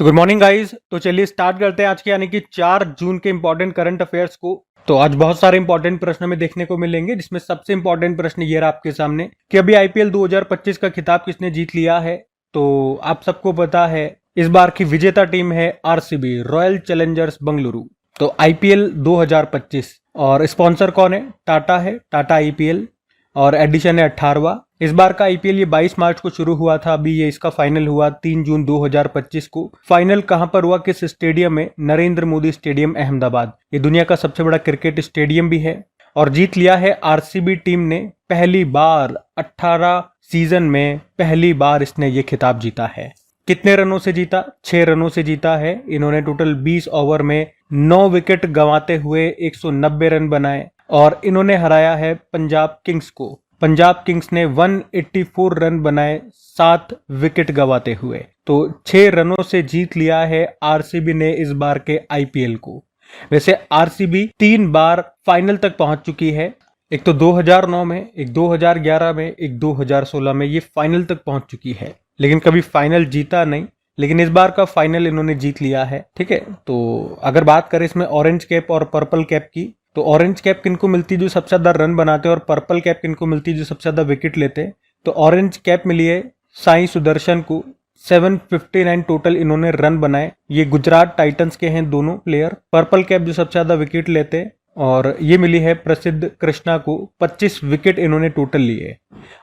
तो good morning guys. तो चलिए स्टार्ट करते हैं आज के यानी कि 4 जून के इंपॉर्टेंट करंट अफेयर्स को। तो आज बहुत सारे इंपॉर्टेंट प्रश्न हमें देखने को मिलेंगे, जिसमें सबसे इंपॉर्टेंट प्रश्न ये रहा आपके सामने कि अभी आईपीएल 2025 का खिताब किसने जीत लिया है। तो आप सबको पता है इस बार की विजेता टीम है आरसीबी, रॉयल चैलेंजर्स बेंगलुरु। तो आईपीएल 2025 और स्पॉन्सर कौन है? टाटा है, टाटा आईपीएल, और एडिशन है 18वां। इस बार का आईपीएल ये 22 मार्च को शुरू हुआ था, अभी ये इसका फाइनल हुआ 3 जून 2025 को। फाइनल कहां पर हुआ, किस स्टेडियम में? नरेंद्र मोदी स्टेडियम, अहमदाबाद। ये दुनिया का सबसे बड़ा क्रिकेट स्टेडियम भी है और जीत लिया है आरसीबी टीम ने। पहली बार 18 सीजन में पहली बार इसने ये खिताब जीता है। कितने रनों से जीता? 6 रनों से जीता है। इन्होंने टोटल 20 ओवर में 9 विकेट गंवाते हुए 190 रन बनाए और इन्होंने हराया है पंजाब किंग्स को। पंजाब किंग्स ने 184 रन बनाए 7 विकेट गंवाते हुए। तो 6 रनों से जीत लिया है आरसीबी ने इस बार के आईपीएल को। वैसे आरसीबी 3 बार फाइनल तक पहुंच चुकी है, एक तो 2009 में, एक 2011 में, एक 2016 में। ये फाइनल तक पहुंच चुकी है लेकिन कभी फाइनल जीता नहीं। लेकिन इस बार का फाइनल इन्होंने जीत लिया है। ठीक है, तो अगर बात करें इसमें ऑरेंज कैप और पर्पल कैप की, तो ऑरेंज कैप किनको मिलती है? जो सबसे ज्यादा रन बनाते हैं। और पर्पल कैप किनको मिलती है? जो सबसे ज्यादा विकेट लेते हैं। तो ऑरेंज कैप मिली है साई सुदर्शन को, 759 टोटल इन्होंने रन बनाए। ये गुजरात टाइटंस के हैं दोनों प्लेयर। पर्पल कैप जो सबसे ज्यादा विकेट लेते हैं, और ये मिली है प्रसिद्ध कृष्णा को, 25 विकेट इन्होंने टोटल लिए।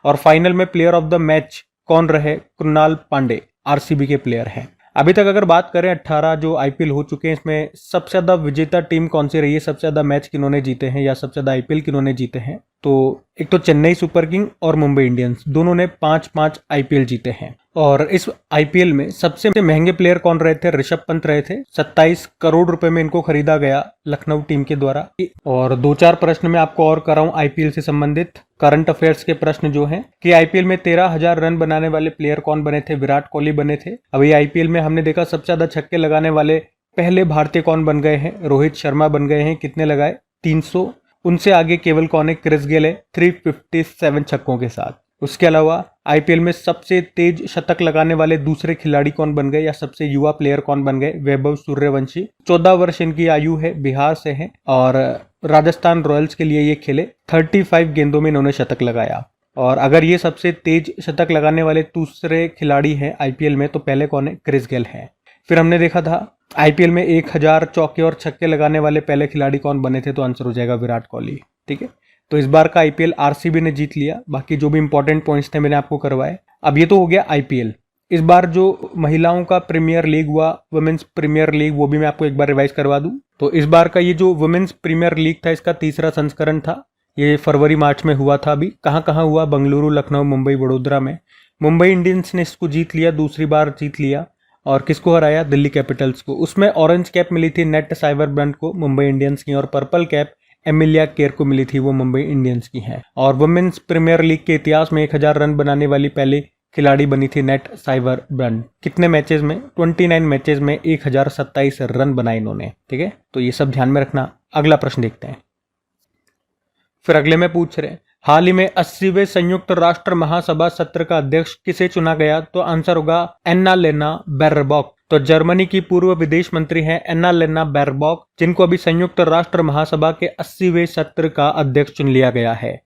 और फाइनल में प्लेयर ऑफ द मैच कौन रहे? कृणाल पांडे, आरसीबी के प्लेयर हैं। अभी तक अगर बात करें 18 जो आईपीएल हो चुके हैं, इसमें सबसे ज्यादा विजेता टीम कौन सी रही है, सबसे ज्यादा मैच किन्होंने जीते हैं या सबसे ज्यादा आईपीएल किन्होंने जीते हैं? तो एक तो चेन्नई सुपर किंग और मुंबई इंडियंस, दोनों ने 5-5 आईपीएल जीते हैं। और इस आईपीएल में सबसे महंगे प्लेयर कौन रहे थे? ऋषभ पंत रहे थे। 27 करोड़ रुपए में इनको खरीदा गया लखनऊ टीम के द्वारा। और 2-4 प्रश्न मैं आपको और कराऊं आईपीएल से संबंधित करंट अफेयर्स के प्रश्न जो हैं कि आईपीएल में 13,000 रन बनाने वाले प्लेयर कौन बने थे? विराट कोहली बने थे। अभी आईपीएल में हमने देखा सबसे ज्यादा छक्के लगाने वाले पहले भारतीय कौन बन गए हैं? रोहित शर्मा बन गए हैं। कितने लगाए? 300। उनसे आगे केवल कौन है? क्रिस गेल है 357 छक्कों के साथ। उसके अलावा आईपीएल में सबसे तेज शतक लगाने वाले दूसरे खिलाड़ी कौन बन गए या सबसे युवा प्लेयर कौन बन गए? वैभव सूर्यवंशी। 14 वर्ष इनकी आयु है, बिहार से हैं और राजस्थान रॉयल्स के लिए ये खेले। 35 गेंदों में इन्होंने शतक लगाया। और अगर ये सबसे तेज शतक लगाने वाले दूसरे खिलाड़ी हैं आईपीएल में, तो पहले कौन है? क्रिस गेल है। फिर हमने देखा था आईपीएल में 1000 चौके और छक्के लगाने वाले पहले खिलाड़ी कौन बने थे? तो आंसर हो जाएगा विराट कोहली। ठीक है, तो इस बार का आईपीएल आरसीबी ने जीत लिया। बाकी जो भी इंपॉर्टेंट पॉइंट्स थे मैंने आपको करवाए। अब ये तो हो गया आईपीएल। इस बार जो महिलाओं का प्रीमियर लीग हुआ, वुमेन्स प्रीमियर लीग, वो भी मैं आपको एक बार रिवाइज करवा दूं। तो इस बार का ये जो वुमेन्स प्रीमियर लीग था, इसका तीसरा संस्करण था। ये फरवरी मार्च में हुआ था। अभी कहाँ कहाँ हुआ? बेंगलुरु, लखनऊ, मुंबई, वडोदरा में। मुंबई इंडियंस ने इसको जीत लिया, दूसरी बार जीत लिया। और किसको हराया? दिल्ली कैपिटल्स को। उसमें ऑरेंज कैप मिली थी नेट साइबरब्रंट को, मुंबई इंडियंस की। और पर्पल कैप एमिलिया केयर को मिली थी, वो मुंबई इंडियंस की हैं। और वुमेन्स प्रीमियर लीग के इतिहास में 1000 रन बनाने वाली पहली खिलाड़ी बनी थी नेट साइबरब्रंट। कितने मैचेस में? 29 मैचेस में 1027 रन बनाए इन्होंने। ठीक है, तो ये सब ध्यान में रखना। अगला प्रश्न देखते हैं। फिर अगले में पूछ रहे हैं हाल ही में 80वें संयुक्त राष्ट्र महासभा सत्र का अध्यक्ष किसे चुना गया? तो आंसर होगा एन्नालेना बेरबॉक। तो जर्मनी की पूर्व विदेश मंत्री हैं एन्नालेना बेरबॉक, जिनको अभी संयुक्त राष्ट्र महासभा के 80वें सत्र का अध्यक्ष चुन लिया गया है।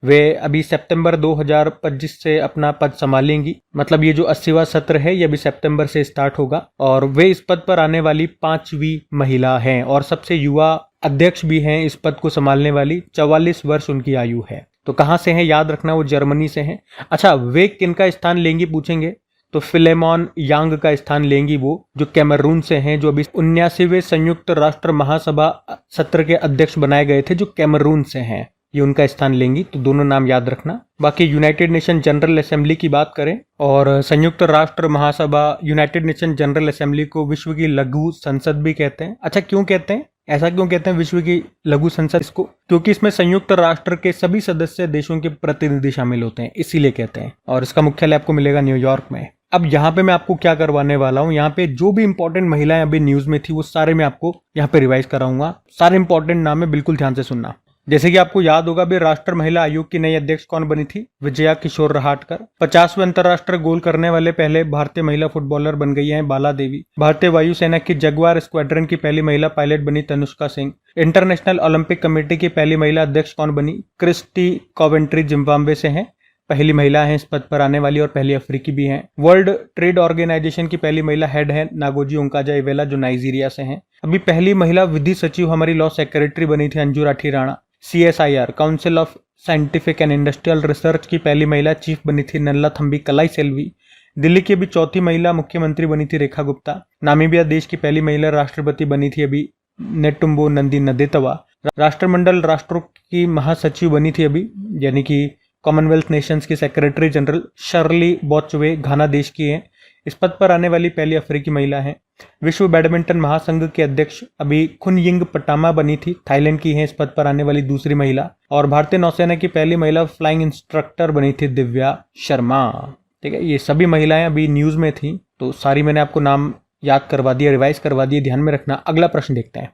वे अभी सितंबर 2025 से अपना पद संभालेंगी। मतलब ये जो 80वां सत्र है ये अभी सितंबर से स्टार्ट होगा। और वे इस पद पर आने वाली 5वीं महिला हैं और सबसे युवा अध्यक्ष भी हैं इस पद को संभालने वाली। 44 वर्ष उनकी आयु है। तो कहां से हैं याद रखना, वो जर्मनी से हैं। अच्छा, वे किनका स्थान लेंगी पूछेंगे, तो फिलेमॉन यांग का स्थान लेंगी, वो जो कैमरून से हैं, जो अभी 79वें संयुक्त राष्ट्र महासभा सत्र के अध्यक्ष बनाए गए थे, जो कैमरून से हैं, ये उनका स्थान लेंगी। तो दोनों नाम याद रखना। बाकी यूनाइटेड नेशन जनरल असेंबली की बात करें और संयुक्त राष्ट्र महासभा, यूनाइटेड नेशन जनरल असेंबली को विश्व की लघु संसद भी कहते हैं। अच्छा, क्यों कहते हैं? ऐसा क्यों कहते हैं विश्व की लघु संसद इसको? क्योंकि इसमें संयुक्त राष्ट्र के सभी सदस्य देशों के प्रतिनिधि शामिल होते हैं, इसीलिए कहते हैं। और इसका मुख्यालय आपको मिलेगा न्यूयॉर्क में। अब यहाँ पे मैं आपको क्या करवाने वाला हूँ, यहाँ पे जो भी इंपॉर्टेंट महिलाएं अभी न्यूज में थी वो सारे मैं आपको यहाँ पे रिवाइज कराऊंगा। सारे इंपॉर्टेंट नाम है, बिल्कुल ध्यान से सुनना। जैसे कि आपको याद होगा भी राष्ट्र महिला आयोग की नई अध्यक्ष कौन बनी थी? विजया किशोर रहाटकर। 50वें अंतर्राष्ट्रीय गोल करने वाले पहले भारतीय महिला फुटबॉलर बन गई हैं बाला देवी। भारतीय वायुसेना की जगुआर स्क्वाड्रन की पहली महिला पायलट बनी Tanushka Singh. International Olympic committee की पहली महिला अध्यक्ष कौन बनी? क्रिस्टी कॉवेंट्री जिम्बाब्वे से हैं, पहली महिला हैं इस पद पर आने वाली और पहली अफ्रीकी भी हैं। वर्ल्ड ट्रेड ऑर्गेनाइजेशन की पहली महिला हेड है नागोजी ओंकाजा इवेला जो नाइजीरिया से हैं। अभी पहली महिला विधि सचिव हमारी लॉ सेक्रेटरी बनी थी Anju Rathi Rana. CSIR council of scientific and industrial research की पहली महिला चीफ बनी थी नल्ला थम्बी कलाई सेल्वी। दिल्ली की अभी चौथी महिला मुख्यमंत्री बनी थी रेखा गुप्ता। नामीबिया देश की पहली महिला राष्ट्रपति बनी थी अभी नेटुम्बो नंदी नदेतवा। राष्ट्रमंडल राष्ट्रों की महासचिव बनी थी अभी यानी कि कॉमनवेल्थ नेशंस की सेक्रेटरी जनरल शर्ली बॉचवे घाना देश की हैं, इस पद पर आने वाली पहली अफ्रीकी महिला हैं। विश्व बैडमिंटन महासंघ के अध्यक्ष अभी खुनयिंग पटामा बनी थी, थाईलैंड की हैं, इस पद पर आने वाली दूसरी महिला। और भारतीय नौसेना की पहली महिला फ्लाइंग इंस्ट्रक्टर बनी थी दिव्या शर्मा। ठीक है, ये सभी महिलाएं अभी न्यूज में थी, तो सारी मैंने आपको नाम याद करवा दिया, रिवाइज करवा दिए, ध्यान में रखना। अगला प्रश्न देखते हैं।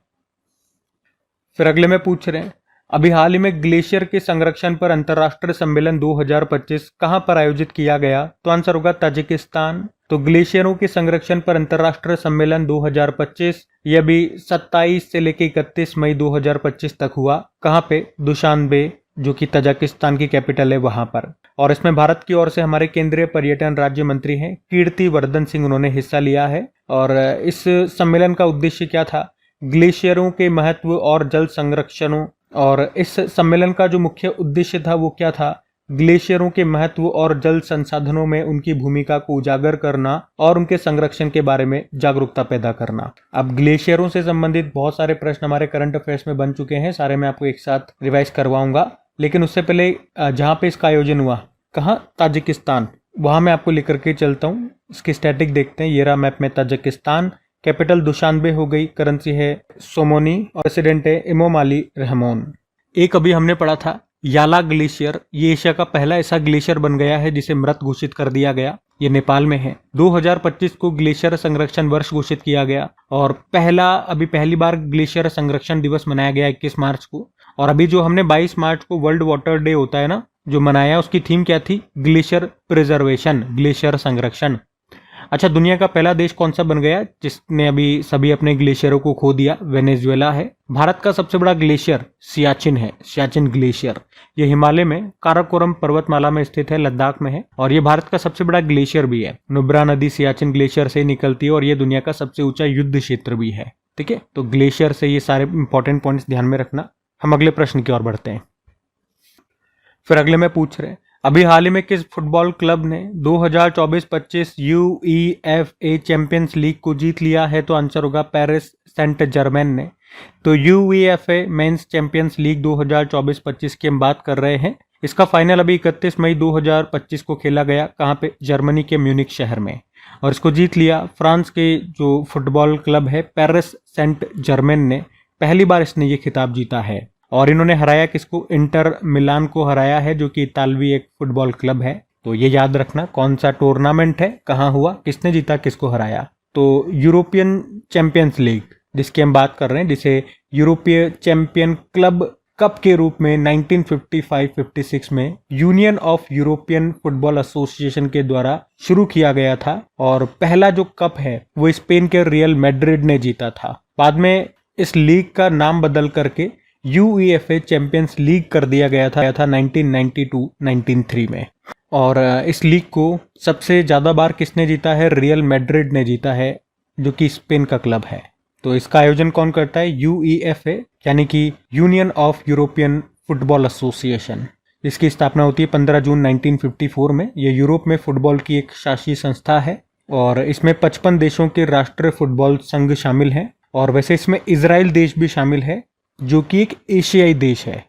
फिर अगले में पूछ रहे हैं अभी हाल ही में ग्लेशियर के संरक्षण पर अंतर्राष्ट्रीय सम्मेलन 2025 कहां पर आयोजित किया गया? तो आंसर होगा ताजिकिस्तान। तो ग्लेशियरों के संरक्षण पर अंतर्राष्ट्रीय सम्मेलन 2025 यह भी 27 से लेकर 31 मई 2025 तक हुआ। कहां पे? दुशानबे जो कि तजाकिस्तान की कैपिटल है वहां पर। और इसमें भारत की ओर से हमारे केंद्रीय पर्यटन राज्य मंत्री हैं कीर्ति वर्धन सिंह, उन्होंने हिस्सा लिया है। और इस सम्मेलन का उद्देश्य क्या था? ग्लेशियरों के महत्व और जल संरक्षणों। और इस सम्मेलन का जो मुख्य उद्देश्य था वो क्या था? ग्लेशियरों के महत्व और जल संसाधनों में उनकी भूमिका को उजागर करना और उनके संरक्षण के बारे में जागरूकता पैदा करना। अब ग्लेशियरों से संबंधित बहुत सारे प्रश्न हमारे करंट अफेयर्स में बन चुके हैं, सारे मैं आपको एक साथ रिवाइज करवाऊंगा। लेकिन उससे पहले जहाँ पे इसका आयोजन हुआ, कहाँ? ताजिकिस्तान, वहां मैं आपको लेकर के चलता हूँ। इसकी स्टैटिक देखते हैं। ये रहा मैप में ताजिकिस्तान, कैपिटल दुशानबे हो गई, करेंसी है सोमोनी और प्रेसिडेंट है इमोमाली रहमोन। एक अभी हमने पढ़ा था याला ग्लेशियर, ये एशिया का पहला ऐसा ग्लेशियर बन गया है जिसे मृत घोषित कर दिया गया, ये नेपाल में है। 2025 को ग्लेशियर संरक्षण वर्ष घोषित किया गया और पहली बार ग्लेशियर संरक्षण दिवस मनाया गया 21 मार्च को। और अभी जो हमने 22 मार्च को वर्ल्ड वाटर डे होता है ना, जो मनाया, उसकी थीम क्या थी? ग्लेशियर प्रिजर्वेशन, ग्लेशियर संरक्षण। अच्छा, दुनिया का पहला देश कौन सा बन गया जिसने अभी सभी अपने ग्लेशियरों को खो दिया? वेनेजुएला है। भारत का सबसे बड़ा ग्लेशियर सियाचिन है, सियाचिन ग्लेशियर। ये हिमालय में काराकोरम पर्वतमाला में स्थित है, लद्दाख में है। और ये भारत का सबसे बड़ा ग्लेशियर भी है। नुब्रा नदी सियाचिन ग्लेशियर से निकलती है और ये दुनिया का सबसे ऊंचा युद्ध क्षेत्र भी है। ठीक है, तो ग्लेशियर से ये सारे इंपॉर्टेंट पॉइंट्स ध्यान में रखना। हम अगले प्रश्न की ओर बढ़ते हैं। फिर अगले में पूछ रहे हैं अभी हाल ही में किस फुटबॉल क्लब ने 2024-25 UEFA चैंपियंस लीग को जीत लिया है? तो आंसर होगा पेरिस सेंट जर्मेन ने। तो UEFA मेंस चैंपियंस लीग 2024-25 की हम बात कर रहे हैं। इसका फाइनल अभी 31 मई 2025 को खेला गया। कहाँ पे? जर्मनी के म्यूनिक शहर में। और इसको जीत लिया फ्रांस के जो फुटबॉल क्लब है पेरिस सेंट जर्मेन ने। पहली बार इसने ये खिताब जीता है। और इन्होंने हराया किसको? इंटर मिलान को हराया है, जो कि इतालवी एक फुटबॉल क्लब है। तो ये याद रखना कौन सा टूर्नामेंट है, कहाँ हुआ, किसने जीता, किसको हराया। तो यूरोपियन चैंपियंस लीग जिसकी हम बात कर रहे हैं, जिसे यूरोपीय चैंपियन क्लब कप के रूप में 1955-56 में union of European football association के द्वारा शुरू किया गया था। और पहला जो कप है वो स्पेन के रियल मैड्रिड ने जीता था। बाद में इस लीग का नाम बदल करके UEFA चैंपियंस लीग कर दिया गया था 1992-93 में। और इस लीग को सबसे ज़्यादा बार किसने जीता है? रियल मैड्रिड ने जीता है, जो कि स्पेन का क्लब है। तो इसका आयोजन कौन करता है? UEFA यानी कि union of European football association. इसकी स्थापना होती है 15 जून 1954 में। ये यूरोप में फुटबॉल की एक शासी संस्था है और इसमें 55 देशों के राष्ट्रीय फुटबॉल संघ शामिल हैं। और वैसे इसमें इजराइल देश भी शामिल है, जो कि एक एशियाई देश है,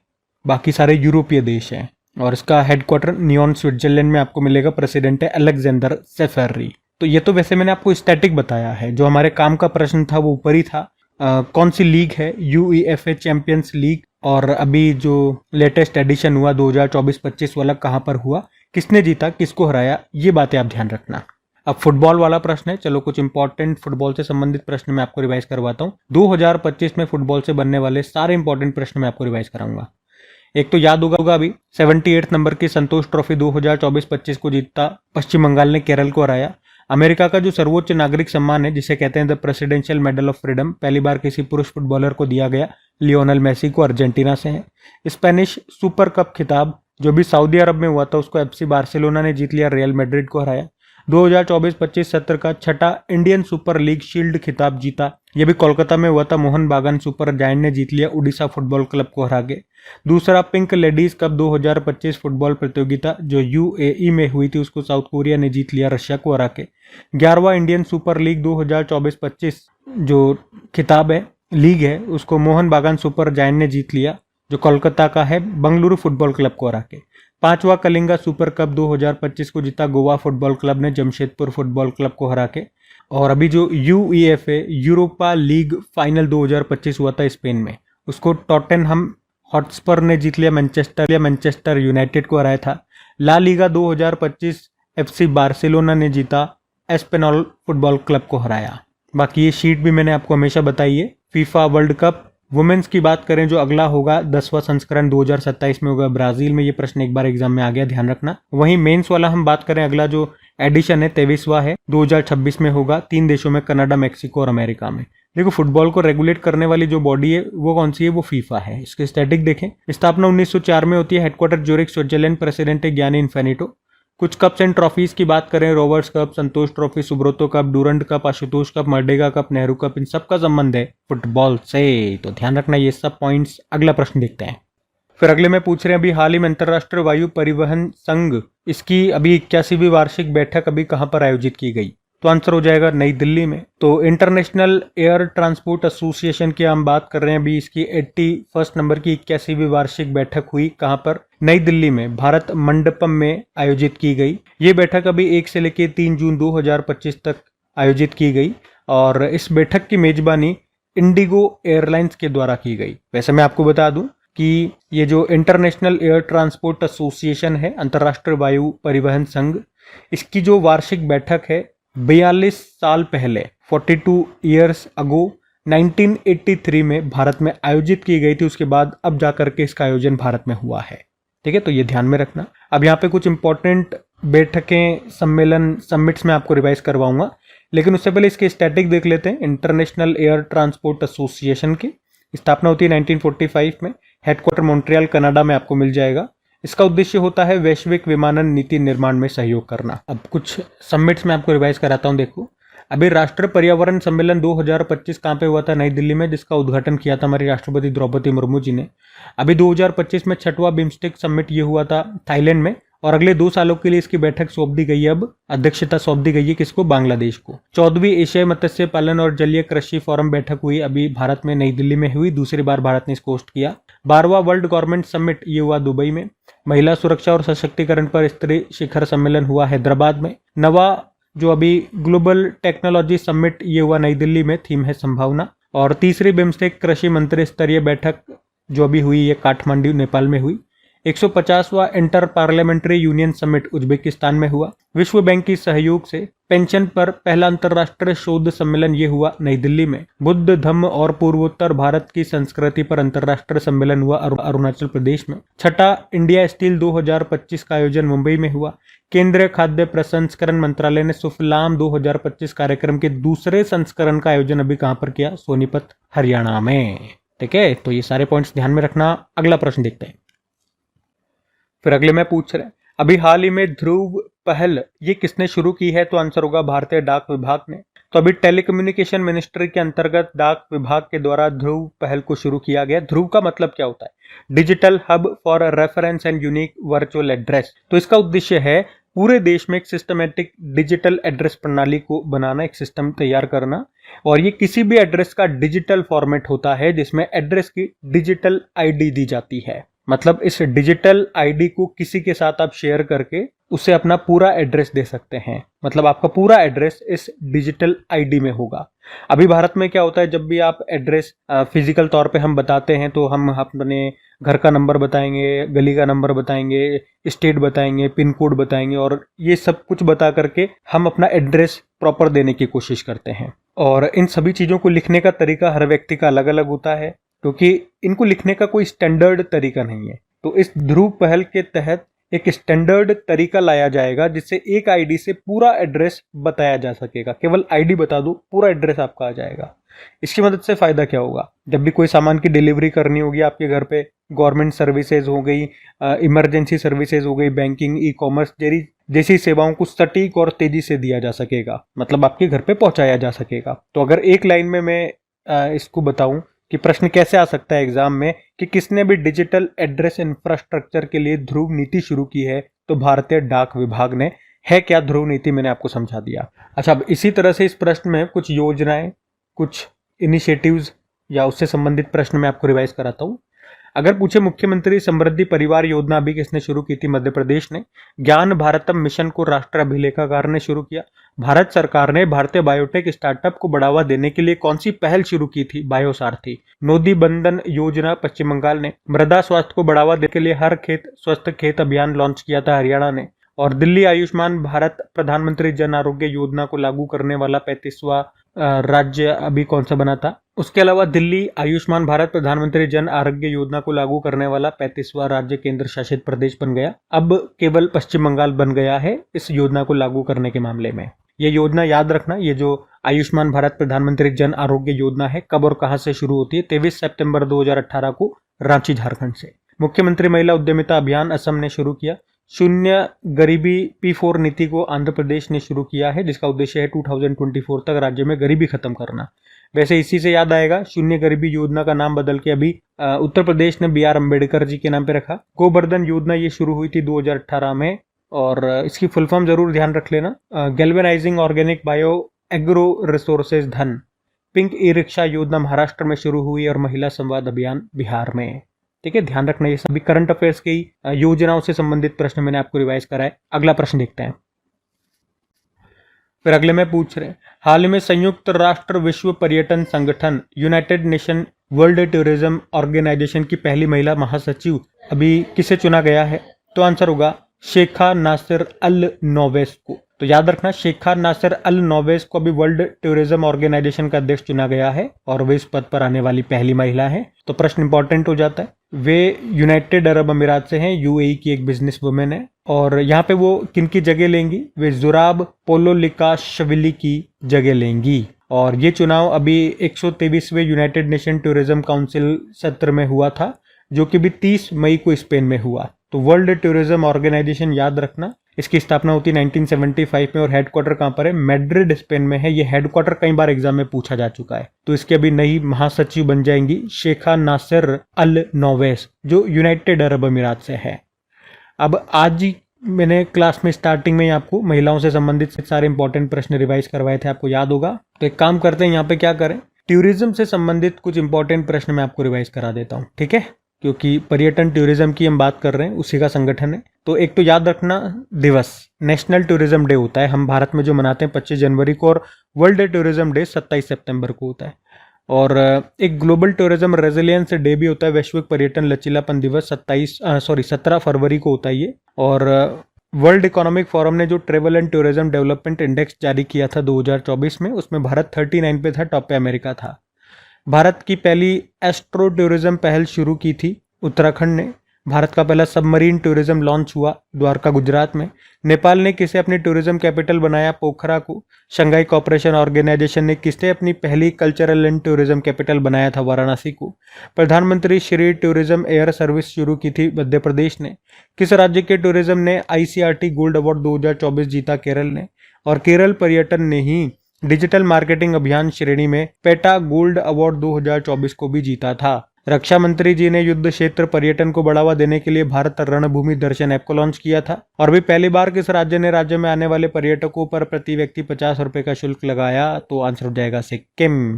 बाकी सारे यूरोपीय देश हैं। और इसका हेडक्वार्टर नियॉन स्विट्जरलैंड में आपको मिलेगा। प्रेसिडेंट है अलेक्जेंडर सेफेरी। तो ये तो वैसे मैंने आपको स्टैटिक बताया है, जो हमारे काम का प्रश्न था वो ऊपर ही था। कौन सी लीग है? UEFA champions league. और अभी जो लेटेस्ट एडिशन हुआ 2024-25 वाला कहाँ पर हुआ, किसने जीता, किसको हराया, ये बातें आप ध्यान रखना। अब फुटबॉल वाला प्रश्न है, चलो कुछ इंपॉर्टेंट फुटबॉल से संबंधित प्रश्न मैं आपको रिवाइज करवाता हूँ। 2025 में फुटबॉल से बनने वाले सारे इंपॉर्टेंट प्रश्न मैं आपको रिवाइज कराऊंगा। एक तो याद होगा अभी 78 नंबर की संतोष ट्रॉफी 2024-25 को जीता पश्चिम बंगाल ने केरल को हराया। अमेरिका का जो सर्वोच्च नागरिक सम्मान है जिसे कहते हैं the presidential medal of freedom, पहली बार किसी पुरुष फुटबॉलर को दिया गया, लियोनेल मेसी को, अर्जेंटीना से है। स्पेनिश सुपर कप खिताब जो भी सऊदी अरब में हुआ था उसको एफसी बार्सिलोना ने जीत लिया, रियल मैड्रिड को हराया। 2024-25 सत्र का छठा इंडियन सुपर लीग शील्ड खिताब जीता, यह भी कोलकाता में हुआ था, मोहन बागान सुपर जायंट ने जीत लिया उड़ीसा फुटबॉल क्लब को हरा के। दूसरा पिंक लेडीज कप 2025 फुटबॉल प्रतियोगिता जो यूएई में हुई थी उसको साउथ कोरिया ने जीत लिया रशिया को हरा के। 11वां इंडियन सुपर लीग 2024-25 जो खिताब है, लीग है, उसको मोहन बागान सुपर जायंट ने जीत लिया जो कोलकाता का है, बंगलुरु फुटबॉल क्लब को हरा के। 5वां कलिंगा सुपर कप 2025 को जीता गोवा फुटबॉल क्लब ने जमशेदपुर फुटबॉल क्लब को हरा के। और अभी जो यूईएफए यूरोपा लीग फाइनल 2025 हुआ था स्पेन में, उसको टॉटेनहम हॉटस्पर ने जीत लिया, मैनचेस्टर यूनाइटेड को हराया था। ला लीगा 2025 एफसी बार्सिलोना ने जीता, एस्पेनॉल फुटबॉल क्लब को हराया। बाकी ये शीट भी मैंने आपको हमेशा बताई है। फीफा वर्ल्ड कप वुमेन्स की बात करें जो अगला होगा 10वां संस्करण 2027 में होगा ब्राजील में, ये प्रश्न एक बार एग्जाम में आ गया, ध्यान रखना। वहीं मेंस वाला हम बात करें अगला जो एडिशन है 23वां है 2026 में होगा, 3 देशों में, कनाडा, मेक्सिको और अमेरिका में। देखो फुटबॉल को रेगुलेट करने वाली जो बॉडी है वो कौन सी है, वो फीफा है। इसके स्टैटिक देखें, स्थापना 1904 में होती है, हेडक्वार्टर ज्यूरिख स्विट्जरलैंड, प्रेसिडेंट है ज्ञानी इन्फेनिटो। कुछ कप्स एंड ट्रॉफीज की बात करें, Rovers Cup, Santosh Trophy, Subroto Cup, Durand Cup, Ashutosh Cup, Merdeka Cup, Nehru Cup, इन सब का संबंध है फुटबॉल से, तो ध्यान रखना ये सब पॉइंट्स। अगला प्रश्न देखते हैं। फिर अगले में पूछ रहे हैं अभी हाल ही में अंतरराष्ट्रीय वायु परिवहन संघ इसकी अभी 81वीं वार्षिक बैठक अभी कहां पर आयोजित की गई, तो आंसर हो जाएगा नई दिल्ली में। तो इंटरनेशनल एयर ट्रांसपोर्ट एसोसिएशन की हम बात कर रहे हैं, अभी इसकी 81 नंबर की 81वीं वार्षिक बैठक हुई कहां पर, नई दिल्ली में, भारत मंडपम में आयोजित की गई। ये बैठक अभी 1 से लेकर 3 जून 2025 तक आयोजित की गई और इस बैठक की मेजबानी इंडिगो एयरलाइंस के द्वारा की गई। वैसे मैं आपको बता दूं कि ये जो इंटरनेशनल एयर ट्रांसपोर्ट एसोसिएशन है, अंतरराष्ट्रीय वायु परिवहन संघ, इसकी जो वार्षिक बैठक है 42 साल पहले 42 ईयर्स अगो 1983 में भारत में आयोजित की गई थी। उसके बाद अब जाकर के इसका आयोजन भारत में हुआ है, ठीक है, तो ये ध्यान में रखना। अब यहाँ पे कुछ इंपॉर्टेंट बैठकें, सम्मेलन, समिट्स में आपको रिवाइज करवाऊंगा, लेकिन उससे पहले इसके स्टैटिक देख लेते हैं। इंटरनेशनल एयर ट्रांसपोर्ट एसोसिएशन की स्थापना होती है 1945 में, हेडक्वार्टर मॉन्ट्रियल कनाडा में आपको मिल जाएगा। इसका उद्देश्य होता है वैश्विक विमानन नीति निर्माण में सहयोग करना। अब कुछ समिट्स में आपको रिवाइज कराता हूं। देखो अभी राष्ट्रीय पर्यावरण सम्मेलन 2025 कहाँ पे हुआ था, नई दिल्ली में, जिसका उद्घाटन किया था हमारी राष्ट्रपति द्रौपदी मुर्मू जी ने। अभी 2025 में 6वां बिम्स्टेक समिट ये हुआ था थाईलैंड में और अगले 2 सालों के लिए इसकी बैठक सौंप दी गई है, अब अध्यक्षता सौंप दी गई है किसको, बांग्लादेश को। 14वीं एशियाई मत्स्य पालन और जलीय कृषि फोरम बैठक हुई अभी भारत में, नई दिल्ली में हुई, दूसरी बार भारत ने इसको होस्ट किया। 12वां वर्ल्ड गवर्नमेंट समिट ये हुआ दुबई में। महिला सुरक्षा और सशक्तिकरण पर स्त्री शिखर सम्मेलन हुआ हैदराबाद में। 9वां जो अभी ग्लोबल टेक्नोलॉजी समिट ये हुआ नई दिल्ली में, थीम है संभावना। और तीसरी बिम्स्टेक कृषि मंत्री स्तरीय बैठक जो अभी हुई ये काठमांडू नेपाल में हुई। 150वां Inter Parliamentary Union summit Uzbekistan में हुआ। विश्व बैंक की सहयोग से पेंशन पर पहला अंतर्राष्ट्रीय शोध सम्मेलन ये हुआ नई दिल्ली में। बुद्ध धम्म और पूर्वोत्तर भारत की संस्कृति पर अंतर्राष्ट्रीय सम्मेलन हुआ अरुणाचल प्रदेश में। 6ठा इंडिया स्टील 2025 का आयोजन मुंबई में हुआ। केंद्रीय खाद्य प्रसंस्करण मंत्रालय ने सुफलाम 2025 कार्यक्रम के दूसरे संस्करण का आयोजन अभी कहां पर किया, सोनीपत हरियाणा में, ठीक है। तो ये सारे पॉइंट्स ध्यान में रखना। अगला प्रश्न देखते हैं। फिर अगले में पूछ रहे हैं अभी हाल ही में ध्रुव पहल ये किसने शुरू की है, तो आंसर होगा भारतीय डाक विभाग ने। तो अभी टेलीकम्युनिकेशन मिनिस्ट्री के अंतर्गत डाक विभाग के द्वारा ध्रुव पहल को शुरू किया गया। ध्रुव का मतलब क्या होता है, digital hub for reference and unique virtual address. तो इसका उद्देश्य है पूरे देश में एक सिस्टमेटिक डिजिटल एड्रेस प्रणाली को बनाना, एक सिस्टम तैयार करना, और ये किसी भी एड्रेस का डिजिटल फॉर्मेट होता है जिसमें एड्रेस की डिजिटल आईडी दी जाती है। मतलब इस डिजिटल आईडी को किसी के साथ आप शेयर करके उसे अपना पूरा एड्रेस दे सकते हैं। मतलब आपका पूरा एड्रेस इस डिजिटल आईडी में होगा। अभी भारत में क्या होता है, जब भी आप एड्रेस फिजिकल तौर पे हम बताते हैं तो हम अपने घर का नंबर बताएंगे, गली का नंबर बताएंगे, स्टेट बताएंगे, पिन कोड बताएंगे, और ये सब कुछ बता करके हम अपना एड्रेस प्रॉपर देने की कोशिश करते हैं। और इन सभी चीज़ों को लिखने का तरीका हर व्यक्ति का अलग अलग होता है, क्योंकि इनको लिखने का कोई स्टैंडर्ड तरीका नहीं है। तो इस ध्रुव पहल के तहत एक स्टैंडर्ड तरीका लाया जाएगा जिससे एक आईडी से पूरा एड्रेस बताया जा सकेगा। केवल आईडी बता दो, पूरा एड्रेस आपका आ जाएगा। इसकी मदद से फायदा क्या होगा, जब भी कोई सामान की डिलीवरी करनी होगी आपके घर पे, गवर्नमेंट सर्विसेज हो गई, इमरजेंसी सर्विसेज हो गई, बैंकिंग, ई कॉमर्स जैसी सेवाओं को सटीक और तेजी से दिया जा सकेगा, मतलब आपके घर पे पहुंचाया जा सकेगा। तो अगर एक लाइन में मैं इसको बताऊं कि प्रश्न कैसे आ सकता है एग्जाम में कि किसने भी डिजिटल एड्रेस इंफ्रास्ट्रक्चर के लिए ध्रुव नीति शुरू की है, तो भारतीय डाक विभाग ने। है क्या ध्रुव नीति, मैंने आपको समझा दिया। अच्छा, अब इसी तरह से इस प्रश्न में कुछ योजनाएं, कुछ इनिशिएटिव्स या उससे संबंधित प्रश्न मैं आपको रिवाइज कराता हूं। अगर पूछे मुख्यमंत्री समृद्धि परिवार योजना अभी किसने शुरू की थी, मध्य प्रदेश ने। ज्ञान भारतम मिशन को राष्ट्र अभिलेखागार ने शुरू किया। भारत सरकार ने भारतीय बायोटेक स्टार्टअप को बढ़ावा देने के लिए कौन सी पहल शुरू की थी, बायोसारथी। नोदी बंधन योजना पश्चिम बंगाल ने। मृदा स्वास्थ्य को बढ़ावा देने के लिए हर खेत स्वस्थ खेत अभियान लॉन्च किया था हरियाणा ने। और दिल्ली आयुष्मान भारत प्रधानमंत्री जन आरोग्य योजना को लागू करने वाला 35वां राज्य अभी कौन सा बना था। उसके अलावा दिल्ली आयुष्मान भारत प्रधानमंत्री जन आरोग्य योजना को लागू करने वाला 35वां राज्य केंद्र शासित प्रदेश बन गया। अब केवल पश्चिम बंगाल बन गया है इस योजना को लागू करने के मामले में। ये योजना याद रखना, ये जो आयुष्मान भारत प्रधानमंत्री जन आरोग्य योजना है, कब और कहां से शुरू होती है, 23 सितंबर 2018 को रांची झारखंड से। मुख्यमंत्री महिला उद्यमिता अभियान असम ने शुरू किया। शून्य गरीबी P4 नीति को आंध्र प्रदेश ने शुरू किया है, जिसका उद्देश्य है 2024 तक राज्य में गरीबी खत्म करना। वैसे इसी से याद आएगा, शून्य गरीबी योजना का नाम बदल के अभी उत्तर प्रदेश ने BR अम्बेडकर जी के नाम पे रखा। गोवर्धन योजना ये शुरू हुई थी 2018 में, और इसकी फुल फॉर्म जरूर ध्यान रख लेना, galvanising organic bio agro resources धन। पिंक ई रिक्शा योजना महाराष्ट्र में शुरू हुई और महिला संवाद अभियान बिहार में। ठीक है, ध्यान रखना, ये सभी करंट अफेयर्स की योजनाओं से संबंधित प्रश्न मैंने आपको रिवाइज कराए। अगला प्रश्न देखते हैं। फिर अगले में पूछ रहे, हाल ही में संयुक्त राष्ट्र विश्व पर्यटन संगठन United Nation World Tourism Organization की पहली महिला महासचिव अभी किसे चुना गया है, तो आंसर होगा शेखा नासिर अल नोवेस को। तो याद रखना, शेखा नासिर अल नोवेस को अभी वर्ल्ड टूरिज्म ऑर्गेनाइजेशन का अध्यक्ष चुना गया है और वे इस पद पर आने वाली पहली महिला है। तो प्रश्न इंपॉर्टेंट हो जाता है। वे यूनाइटेड अरब अमीरात से हैं, UAE की एक बिजनेस वुमेन है। और यहाँ पे वो किन की जगह लेंगी, वे जुराब पोलोलिकाशविली की जगह लेंगी। और ये चुनाव अभी 123वें यूनाइटेड नेशन टूरिज्म काउंसिल सत्र में हुआ था, जो कि भी 30 मई को स्पेन में हुआ। तो वर्ल्ड टूरिज्म ऑर्गेनाइजेशन याद रखना, इसकी स्थापना होती है 1975 में और हेडक्वार्टर कहाँ पर है, मैड्रिड स्पेन में है। ये हेडक्वार्टर कई बार एग्जाम में पूछा जा चुका है। तो इसकी अभी नई महासचिव बन जाएंगी शेखा नासिर अल नोवेस, जो यूनाइटेड अरब अमीरात से है। अब आज ही मैंने क्लास में स्टार्टिंग में आपको महिलाओं से संबंधित सारे इंपॉर्टेंट प्रश्न रिवाइज करवाए थे, आपको याद होगा। तो एक काम करते हैं, यहाँ पे क्या करें, टूरिज्म से संबंधित कुछ इंपॉर्टेंट प्रश्न मैं आपको रिवाइज करा देता हूँ, ठीक है, क्योंकि पर्यटन टूरिज्म की हम बात कर रहे हैं, उसी का संगठन है। तो एक तो याद रखना, दिवस नेशनल टूरिज्म डे होता है हम भारत में जो मनाते हैं 25 जनवरी को, और वर्ल्ड टूरिज्म डे 27 सितंबर को होता है। और एक ग्लोबल टूरिज्म रेजिलियंस डे भी होता है, वैश्विक पर्यटन लचीलापन दिवस 17 फरवरी को होता है ये। और वर्ल्ड इकोनॉमिक फोरम ने जो travel and tourism development index जारी किया था 2024 में, उसमें भारत 39 पे था, टॉप पे अमेरिका था। भारत की पहली एस्ट्रो टूरिज्म पहल शुरू की थी उत्तराखंड ने। भारत का पहला सबमरीन टूरिज्म लॉन्च हुआ द्वारका गुजरात में। नेपाल ने किसे अपनी टूरिज्म कैपिटल बनाया, पोखरा को। शंघाई कोऑपरेशन ऑर्गेनाइजेशन ने किसे अपनी पहली कल्चरल एंड टूरिज्म कैपिटल बनाया था, वाराणसी को। प्रधानमंत्री श्री टूरिज्म एयर सर्विस शुरू की थी मध्य प्रदेश ने। किस राज्य के टूरिज्म ने ICRT गोल्ड अवार्ड 2024 जीता, केरल ने। और केरल पर्यटन ने ही डिजिटल मार्केटिंग अभियान श्रेणी में पेटा गोल्ड अवार्ड 2024 को भी जीता था। रक्षा मंत्री जी ने युद्ध क्षेत्र पर्यटन को बढ़ावा देने के लिए भारत रणभूमि दर्शन ऐप को लॉन्च किया था। और भी पहली बार किस राज्य ने राज्य में आने वाले पर्यटकों पर प्रति व्यक्ति 50 रुपए का शुल्क लगाया, तो आंसर हो जाएगा सिक्किम।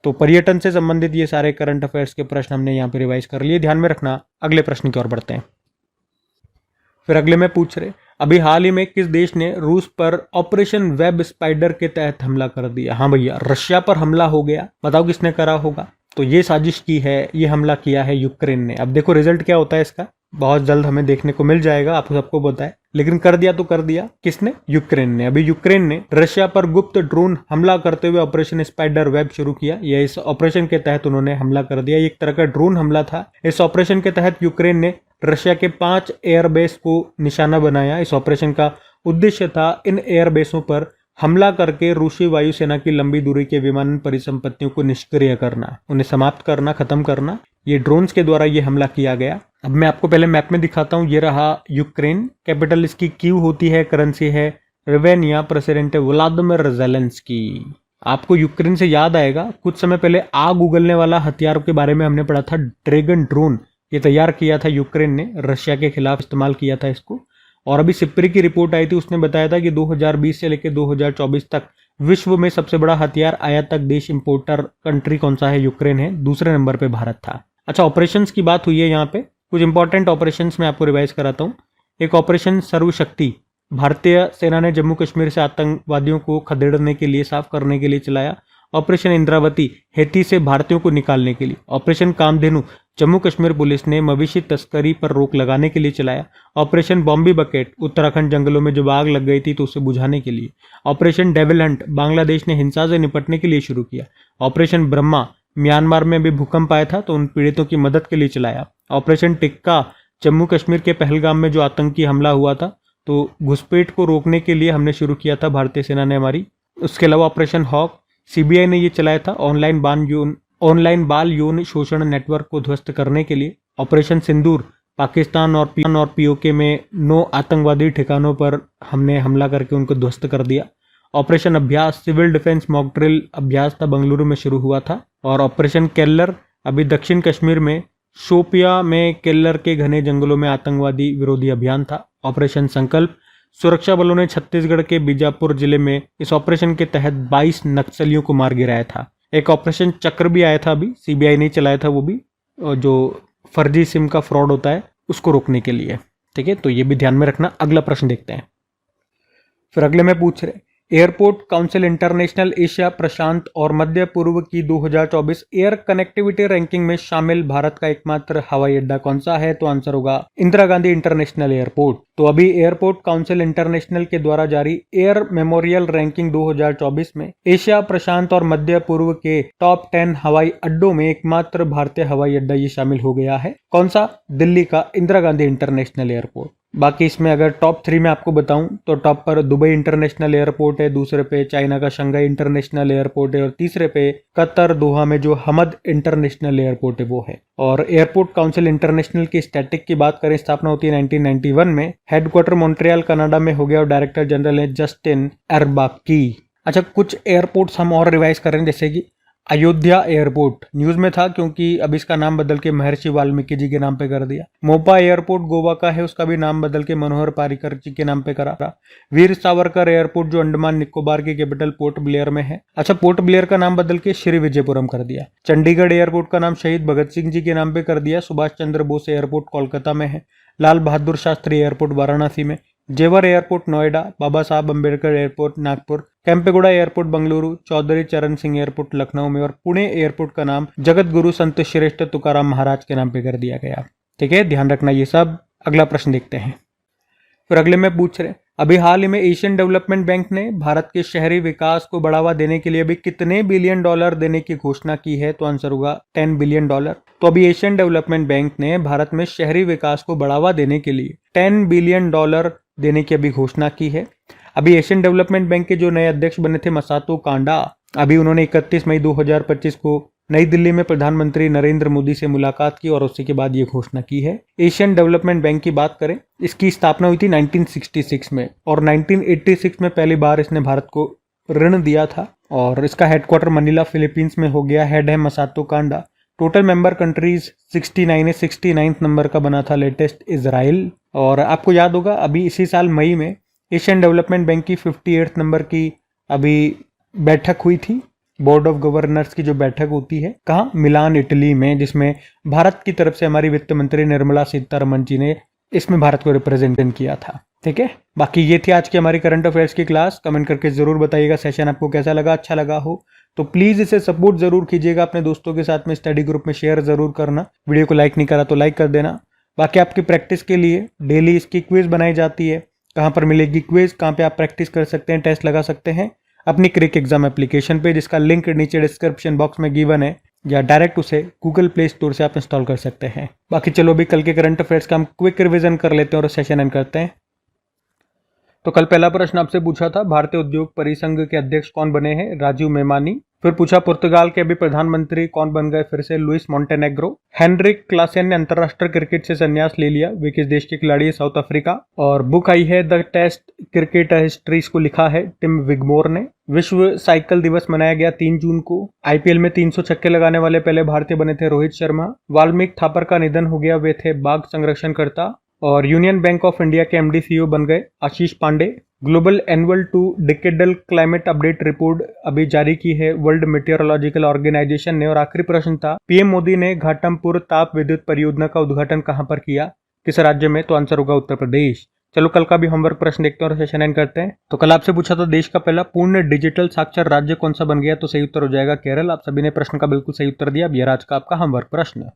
तो पर्यटन से संबंधित ये सारे करंट अफेयर्स के प्रश्न हमने यहाँ पे रिवाइज कर लिए, ध्यान में रखना। अगले प्रश्न की ओर बढ़ते हैं। फिर अगले में पूछ रहे, अभी हाल ही में किस देश ने रूस पर ऑपरेशन वेब स्पाइडर के तहत हमला कर दिया। हाँ भैया, रशिया पर हमला हो गया। बताओ किसने करा होगा। तो ये साजिश की है, ये हमला किया है यूक्रेन ने। अब देखो रिजल्ट क्या होता है इसका, बहुत जल्द हमें देखने को मिल जाएगा, आपको सबको पता है। लेकिन कर दिया तो कर दिया किसने, यूक्रेन ने। अभी यूक्रेन ने रशिया पर गुप्त ड्रोन हमला करते हुए ऑपरेशन स्पाइडर वेब शुरू किया। यह इस ऑपरेशन के तहत उन्होंने हमला कर दिया, एक तरह का ड्रोन हमला था। इस ऑपरेशन के तहत यूक्रेन ने रशिया के 5 एयरबेस को निशाना बनाया। इस ऑपरेशन का उद्देश्य था इन एयरबेसों पर हमला करके रूसी वायुसेना की लंबी दूरी के विमान परिसंपत्तियों को निष्क्रिय करना, उन्हें समाप्त करना, खत्म करना। ये ड्रोन्स के द्वारा ये हमला किया गया। अब मैं आपको पहले मैप में दिखाता हूँ। ये रहा यूक्रेन, कैपिटल इसकी कीव होती है, करेंसी है रिवेनिया, प्रेसिडेंट है व्लादिमीर ज़ेलेंस्की। आपको यूक्रेन से याद आएगा, कुछ समय पहले आग उगलने वाला हथियार के बारे में हमने पढ़ा था, ड्रैगन ड्रोन। ये तैयार किया था यूक्रेन ने, रशिया के खिलाफ इस्तेमाल किया था इसको। और अभी सिप्री की रिपोर्ट आई थी, उसने बताया था कि 2020 से लेकर 2024 तक विश्व में सबसे बड़ा हथियार आयातक देश इंपोर्टर कंट्री कौन सा है? यूक्रेन है। दूसरे नंबर पे भारत था। अच्छा, ऑपरेशंस की बात हुई है यहाँ पे, कुछ इंपॉर्टेंट ऑपरेशंस मैं आपको रिवाइज कराता हूँ। एक ऑपरेशन सर्वशक्ति भारतीय सेना ने जम्मू कश्मीर से आतंकवादियों को खदेड़ने के लिए, साफ करने के लिए चलाया। ऑपरेशन इंद्रावती हैती से भारतीयों को निकालने के लिए। ऑपरेशन कामधेनु जम्मू कश्मीर पुलिस ने मवेशी तस्करी पर रोक लगाने के लिए चलाया। ऑपरेशन बॉम्बी बकेट उत्तराखंड जंगलों में जब आग लग गई थी तो उसे बुझाने के लिए। ऑपरेशन डेविल हंट बांग्लादेश ने हिंसा से निपटने के लिए शुरू किया। ऑपरेशन ब्रह्मा म्यांमार में अभी भूकंप आया था तो उन पीड़ितों की मदद के लिए चलाया। ऑपरेशन टिक्का जम्मू कश्मीर के पहलगाम में जो आतंकी हमला हुआ था तो घुसपैठ को रोकने के लिए हमने शुरू किया था, भारतीय सेना ने हमारी। उसके अलावा ऑपरेशन हॉक सीबीआई ने ये चलाया था, ऑनलाइन बाल यौन शोषण नेटवर्क को ध्वस्त करने के लिए। ऑपरेशन सिंदूर पाकिस्तान और पीओके में 9 आतंकवादी ठिकानों पर हमने हमला करके उनको ध्वस्त कर दिया। ऑपरेशन अभ्यास सिविल डिफेंस मॉक ड्रिल अभ्यास था, बेंगलुरु में शुरू हुआ था। और ऑपरेशन केल्लर अभी दक्षिण कश्मीर में शोपिया में केल्लर के घने जंगलों में आतंकवादी विरोधी अभियान था। ऑपरेशन संकल्प सुरक्षा बलों ने छत्तीसगढ़ के बीजापुर जिले में इस ऑपरेशन के तहत 22 नक्सलियों को मार गिराया था। एक ऑपरेशन चक्र भी आया था, अभी सीबीआई ने चलाया था वो भी, जो फर्जी सिम का फ्रॉड होता है उसको रोकने के लिए। ठीक है, तो ये भी ध्यान में रखना। अगला प्रश्न देखते हैं। फिर अगले में पूछ रहे, एयरपोर्ट काउंसिल इंटरनेशनल एशिया प्रशांत और मध्य पूर्व की 2024 एयर कनेक्टिविटी रैंकिंग में शामिल भारत का एकमात्र हवाई अड्डा कौन सा है? तो आंसर होगा इंदिरा गांधी इंटरनेशनल एयरपोर्ट। तो अभी एयरपोर्ट काउंसिल इंटरनेशनल के द्वारा जारी एयर मेमोरियल रैंकिंग 2024 में एशिया प्रशांत और मध्य पूर्व के टॉप 10 हवाई अड्डों में एकमात्र भारतीय हवाई अड्डा ये शामिल हो गया है। कौन सा? दिल्ली का इंदिरा गांधी इंटरनेशनल एयरपोर्ट। बाकी इसमें अगर टॉप 3 में आपको बताऊं तो टॉप पर दुबई इंटरनेशनल एयरपोर्ट है, दूसरे पे चाइना का शंघाई इंटरनेशनल एयरपोर्ट है और तीसरे पे कतर दोहा में जो हमद इंटरनेशनल एयरपोर्ट है वो है। और एयरपोर्ट काउंसिल इंटरनेशनल की स्टैटिक की बात करें, स्थापना होती है 1991 में। हेडक्वार्टर मॉन्ट्रियल कनाडा में हो गया और डायरेक्टर जनरल है जस्टिन एर्बाकी। अच्छा, कुछ एयरपोर्ट्स हम और रिवाइज करें, जैसे कि अयोध्या एयरपोर्ट न्यूज में था क्योंकि अब इसका नाम बदल के महर्षि वाल्मीकि जी के नाम पे कर दिया। मोपा एयरपोर्ट गोवा का है, उसका भी नाम बदल के मनोहर पारिकर जी के नाम पे करा। वीर सावरकर एयरपोर्ट जो अंडमान निकोबार की कैपिटल पोर्ट ब्लेयर में है, अच्छा, पोर्ट ब्लेयर का नाम बदल के श्री विजयपुरम कर दिया। चंडीगढ़ एयरपोर्ट का नाम शहीद भगत सिंह जी के नाम पे कर दिया। सुभाष चंद्र बोस एयरपोर्ट कोलकाता में है। लाल बहादुर शास्त्री एयरपोर्ट वाराणसी में, जेवर एयरपोर्ट नोएडा, बाबा साहब अम्बेडकर एयरपोर्ट नागपुर, केम्पेगौड़ा एयरपोर्ट बंगलुरु, चौधरी चरण सिंह एयरपोर्ट लखनऊ में और पुणे एयरपोर्ट का नाम जगत गुरु संत श्रेष्ठ तुकाराम महाराज के नाम पे कर दिया गया। ठीक है, ध्यान रखना ये सब। अगला प्रश्न देखते हैं। फिर अगले में पूछ रहे, अभी हाल ही में एशियन डेवलपमेंट बैंक ने भारत के शहरी विकास को बढ़ावा देने के लिए अभी कितने बिलियन डॉलर देने की घोषणा की है? तो आंसर होगा 10 बिलियन डॉलर। तो अभी एशियन डेवलपमेंट बैंक ने भारत में शहरी विकास को बढ़ावा देने के लिए 10 बिलियन डॉलर देने की अभी घोषणा की है। अभी एशियन डेवलपमेंट बैंक के जो नए अध्यक्ष बने थे मसातो कांडा, अभी उन्होंने 31 मई 2025 को नई दिल्ली में प्रधानमंत्री नरेंद्र मोदी से मुलाकात की और उसी के बाद ये घोषणा की है। एशियन डेवलपमेंट बैंक की बात करें, इसकी स्थापना हुई थी 1966 में और 1986 में पहली बार इसने भारत को ऋण दिया था और इसका हेडक्वार्टर मनीला फिलीपींस में हो गया। हेड है मसातो कांडा। टोटल मेंबर कंट्रीज 69 है, 69 नंबर का बना था लेटेस्ट इजराइल। और आपको याद होगा अभी इसी साल मई में एशियन डेवलपमेंट बैंक की 58 नंबर की अभी बैठक हुई थी, बोर्ड ऑफ गवर्नर्स की जो बैठक होती है, कहाँ? मिलान इटली में, जिसमें भारत की तरफ से हमारी वित्त मंत्री निर्मला सीतारमण जी ने इसमें भारत को रिप्रेजेंट किया था। ठीक है, बाकी ये थी आज की हमारी करंट अफेयर्स की क्लास। कमेंट करके जरूर बताइएगा सेशन आपको कैसा लगा। अच्छा लगा हो तो प्लीज इसे सपोर्ट जरूर कीजिएगा, अपने दोस्तों के साथ में स्टडी ग्रुप में शेयर जरूर करना। वीडियो को लाइक नहीं करा तो लाइक कर देना। बाकी आपकी प्रैक्टिस के लिए डेली इसकी क्विज बनाई जाती है। कहाँ पर मिलेगी क्विज, कहाँ पे आप प्रैक्टिस कर सकते हैं, टेस्ट लगा सकते हैं? अपनी क्रिक एग्जाम एप्लीकेशन पे, जिसका लिंक नीचे डिस्क्रिप्शन बॉक्स में गिवन है। या डायरेक्ट उसे गूगल प्ले स्टोर से आप इंस्टॉल कर सकते हैं। बाकी चलो अभी कल के करंट अफेयर्स का हम क्विक रिवीजन कर लेते हैं और सेशन एंड करते हैं। तो कल पहला प्रश्न आपसे पूछा था, भारतीय उद्योग परिसंघ के अध्यक्ष कौन बने हैं? राजीव मेमानी। फिर पूछा, पुर्तगाल के अभी प्रधानमंत्री कौन बन गए? फिर से लुइस मोंटेनेग्रो। हेनरिक क्लासेन ने अंतरराष्ट्रीय क्रिकेट से संन्यास ले लिया, वे किस देश के खिलाड़ी है? South Africa. और बुक आई है द टेस्ट क्रिकेट हिस्ट्री, इसको लिखा है टिम विगमोर ने। विश्व साइकिल दिवस मनाया गया 3 जून को। आईपीएल में 300 छक्के लगाने वाले पहले भारतीय बने थे रोहित शर्मा। वाल्मीकि थापर का निधन हो गया, वे थे बाघ संरक्षणकर्ता। और यूनियन बैंक ऑफ इंडिया के एमडी सीईओ बन गए Ashish Pandey. Global annual to decadal climate update report अभी जारी की है वर्ल्ड मेटेरोलॉजिकल ऑर्गेनाइजेशन ने। और आखिरी प्रश्न था, पीएम मोदी ने घाटमपुर ताप विद्युत परियोजना का उद्घाटन कहां पर किया? किस राज्य में? तो आंसर होगा उत्तर प्रदेश। चलो कल का भी होमवर्क प्रश्न देखते हैं और सेशन एंड करते हैं। तो कल आपसे पूछा था, देश का पहला पूर्ण डिजिटल साक्षर राज्य कौन सा बन गया? तो सही उत्तर हो जाएगा केरल। आप सभी ने प्रश्न का बिल्कुल सही उत्तर दिया। अब यह आज का आपका होमवर्क प्रश्न।